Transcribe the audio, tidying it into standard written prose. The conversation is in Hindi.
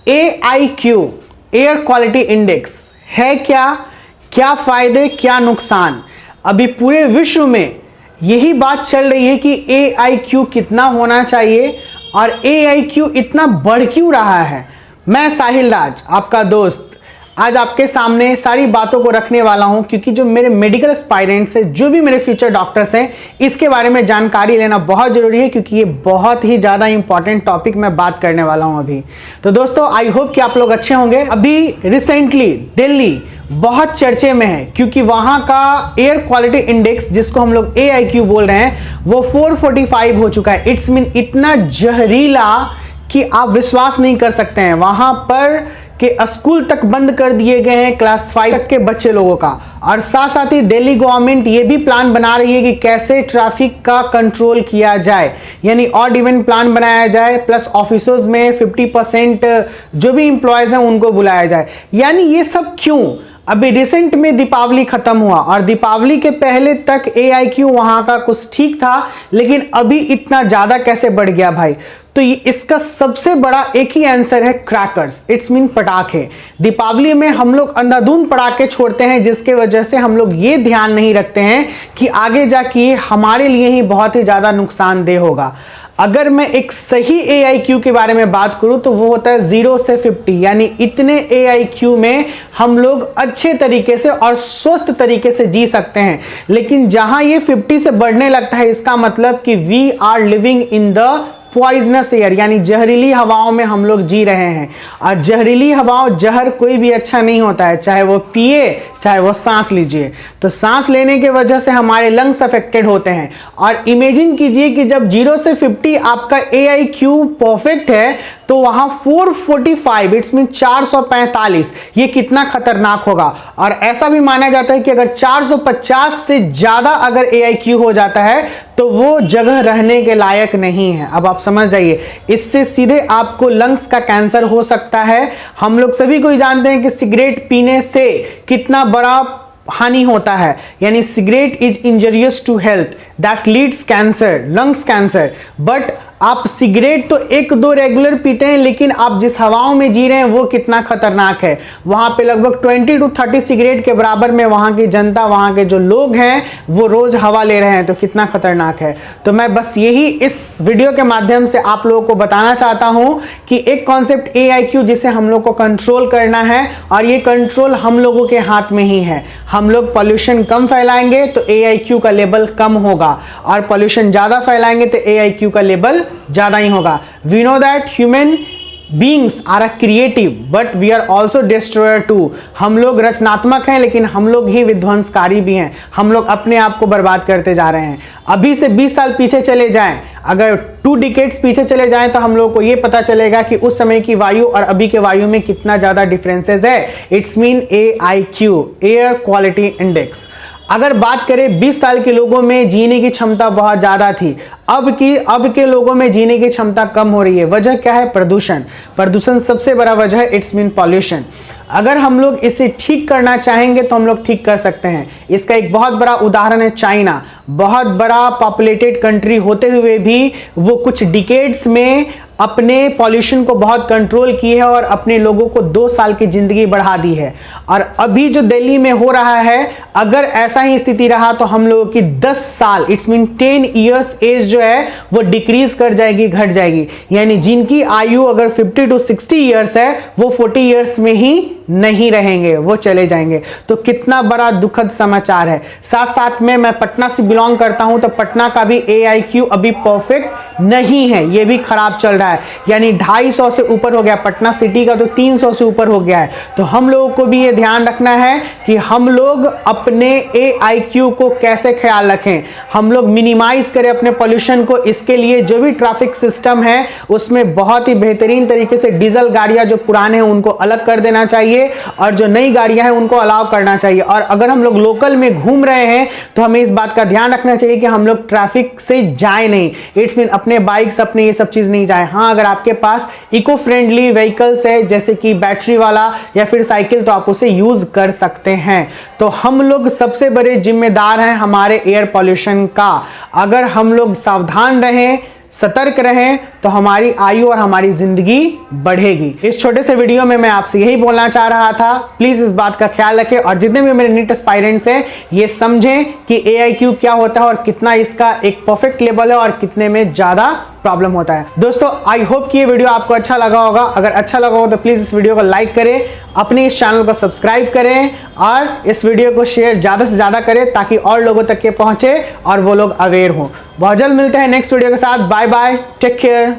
AIQ एयर क्वालिटी इंडेक्स है क्या फायदे क्या नुकसान। अभी पूरे विश्व में यही बात चल रही है कि AIQ कितना होना चाहिए और AIQ इतना बढ़ क्यों रहा है। मैं साहिल राज आपका दोस्त आज आपके सामने सारी बातों को रखने वाला हूं, क्योंकि जो मेरे मेडिकल एस्पायरेंट्स हैं, जो भी मेरे फ्यूचर डॉक्टर्स हैं, इसके बारे में जानकारी लेना बहुत जरूरी है, क्योंकि ये बहुत ही ज़्यादा इंपॉर्टेंट टॉपिक मैं बात करने वाला हूं अभी। तो दोस्तों आई होप कि आप लोग अच्छे होंगे। अभी रिसेंटली दिल्ली बहुत चर्चे में है, क्योंकि वहां का एयर क्वालिटी इंडेक्स जिसको हम लोग AIQ बोल रहे हैं वो 445 हो चुका है। इट्स मीन इतना जहरीला कि आप विश्वास नहीं कर सकते हैं। वहां पर कि स्कूल तक बंद कर दिए गए हैं क्लास 5 तक के बच्चे लोगों का। और साथ साथ ही दिल्ली गवर्नमेंट ये भी प्लान बना रही है कि कैसे ट्रैफिक का कंट्रोल किया जाए, यानी ऑड इवन प्लान बनाया जाए, प्लस ऑफिसर्स में 50% जो भी इंप्लॉयज हैं उनको बुलाया जाए। यानी ये सब क्यों? अभी रिसेंट में दीपावली खत्म हुआ और दीपावली के पहले तक AIQ वहां का कुछ ठीक था, लेकिन अभी इतना ज्यादा कैसे बढ़ गया भाई? तो इसका सबसे बड़ा एक ही आंसर है क्रैकर्स, इट्स मीन पटाखे। दीपावली में हम लोग अंधाधुंध पटाखे छोड़ते हैं, जिसके वजह से हम लोग ये ध्यान नहीं रखते हैं कि आगे जाके हमारे लिए ही बहुत ही ज्यादा नुकसानदेह होगा। अगर मैं एक सही AIQ के बारे में बात करूं तो वो होता है 0 से 50, यानी इतने AIQ में हम लोग अच्छे तरीके से और स्वस्थ तरीके से जी सकते हैं। लेकिन जहां ये 50 से बढ़ने लगता है, इसका मतलब कि we are living in the poisonous air, यानी जहरीली हवाओं में हम लोग जी रहे हैं। और जहरीली हवाओं, जहर कोई भी अच्छा नहीं होता है, चाहे वो पिए चाहे वो सांस लीजिए। तो सांस लेने की वजह से हमारे लंग्स अफेक्टेड होते हैं। और इमेजिन कीजिए कि जब 0 से 50 आपका AIQ परफेक्ट है, तो वहां 445 इट्स मीन 445, ये कितना खतरनाक होगा। और ऐसा भी माना जाता है कि अगर 450 से ज्यादा अगर AIQ हो जाता है तो वो जगह रहने के लायक नहीं है। अब आप समझ जाइए, इससे सीधे आपको लंग्स का कैंसर हो सकता है। हम लोग सभी को जानते हैं कि सिगरेट पीने से कितना बड़ा हानि होता है, यानी cigarette is injurious to health that leads cancer, lungs cancer. But आप सिगरेट तो 1-2 रेगुलर पीते हैं, लेकिन आप जिस हवाओं में जी रहे हैं वो कितना खतरनाक है। वहां पे लगभग 20 to 30 सिगरेट के बराबर में वहां की जनता, वहां के जो लोग हैं वो रोज हवा ले रहे हैं, तो कितना खतरनाक है। तो मैं बस यही इस वीडियो के माध्यम से आप लोगों को बताना चाहता हूं कि एक कॉन्सेप्ट AIQ जिसे हम लोग को कंट्रोल करना है, और ये कंट्रोल हम लोगों के हाथ में ही है। हम लोग पॉल्यूशन कम फैलाएंगे तो AIQ का लेवल कम होगा, और पॉल्यूशन ज्यादा फैलाएंगे तो AIQ का लेवल ज्यादा ही होगा। We know that human beings are a creative but we are also destroyer too. हम लोग रचनात्मक हैं, लेकिन हम लोग ही विध्वंसकारी भी हैं। हम लोग अपने आप को बर्बाद करते जा रहे हैं। अभी से 20 साल पीछे चले जाएं, अगर 2 डिकेड्स पीछे चले जाएं, तो हम लोग को यह पता चलेगा कि उस समय की वायु और अभी के वायु में कितना ज्यादा डिफरेंसेस है। It's mean AIQ air quality index. अगर बात करें 20 साल के लोगों में जीने की क्षमता बहुत ज्यादा थी, अब के लोगों में जीने की क्षमता कम हो रही है। वजह क्या है? प्रदूषण। प्रदूषण सबसे बड़ा वजह है, इट्स मीन पॉल्यूशन। अगर हम लोग इसे ठीक करना चाहेंगे तो हम लोग ठीक कर सकते हैं। इसका एक बहुत बड़ा उदाहरण है चाइना। बहुत बड़ा पॉपुलेटेड कंट्री होते हुए भी वो कुछ डिकेड्स में अपने पॉल्यूशन को बहुत कंट्रोल की है और अपने लोगों को 2 साल की जिंदगी बढ़ा दी है। और अभी जो दिल्ली में हो रहा है, अगर ऐसा ही स्थिति रहा तो हम लोगों की 10 साल इट्स मीन 10 इयर्स एज जो है वो डिक्रीज कर जाएगी, घट जाएगी। यानी जिनकी आयु अगर 50 to 60 इयर्स है, वो 40 इयर्स में ही नहीं रहेंगे, वो चले जाएंगे। तो कितना बड़ा दुखद समाचार है। साथ साथ में मैं पटना से बिलोंग करता हूं, तो पटना का भी AIQ अभी परफेक्ट नहीं है, ये भी खराब चल रहा है। यानी 250 से ऊपर हो गया, पटना सिटी का तो 300 से ऊपर हो गया है। तो हम लोगों को भी ये ध्यान रखना है कि हम लोग अपने AIQ को कैसे ख्याल रखें, हम लोग मिनिमाइज करें अपने पॉल्यूशन को। इसके लिए जो भी ट्रैफिक सिस्टम है उसमें बहुत ही बेहतरीन तरीके से डीजल गाड़ियां जो पुराने हैं उनको अलग कर देना चाहिए, और जो नई गाड़ियां हैं उनको अलाउ करना चाहिए। और अगर हम लोग लोकल में घूम रहे हैं तो हमें इस बात का ध्यान रखना चाहिए कि हम लोग ट्रैफिक से जाए नहीं। इट्स मीन अपने बाइक्स, अपने ये सब चीज नहीं जाए। हाँ, अगर आपके पास इको फ्रेंडली व्हीकल्स है जैसे कि बैटरी वाला या फिर साइकिल, तो आप उसे यूज कर सकते हैं। तो हम लोग सबसे बड़े जिम्मेदार हैं हमारे एयर पॉल्यूशन का। अगर हम लोग सावधान रहें, सतर्क रहें तो हमारी आयु और हमारी जिंदगी बढ़ेगी। इस छोटे से वीडियो में मैं आपसे यही बोलना चाह रहा था, प्लीज इस बात का ख्याल रखें और जितने भी मेरे नीट एस्पायरेंट्स हैं ये समझें कि AIQ क्या होता है और कितना इसका एक परफेक्ट लेवल है और कितने में ज्यादा प्रॉब्लम होता है। दोस्तों आई होप कि ये वीडियो आपको अच्छा लगा होगा। अगर अच्छा लगा हो तो प्लीज इस वीडियो को लाइक करें, अपने इस चैनल को सब्सक्राइब करें और इस वीडियो को शेयर ज्यादा से ज्यादा करें ताकि और लोगों तक के पहुंचे और वो लोग अवेयर हो। बहुत जल्द मिलते हैं नेक्स्ट वीडियो के साथ। Bye bye, take care.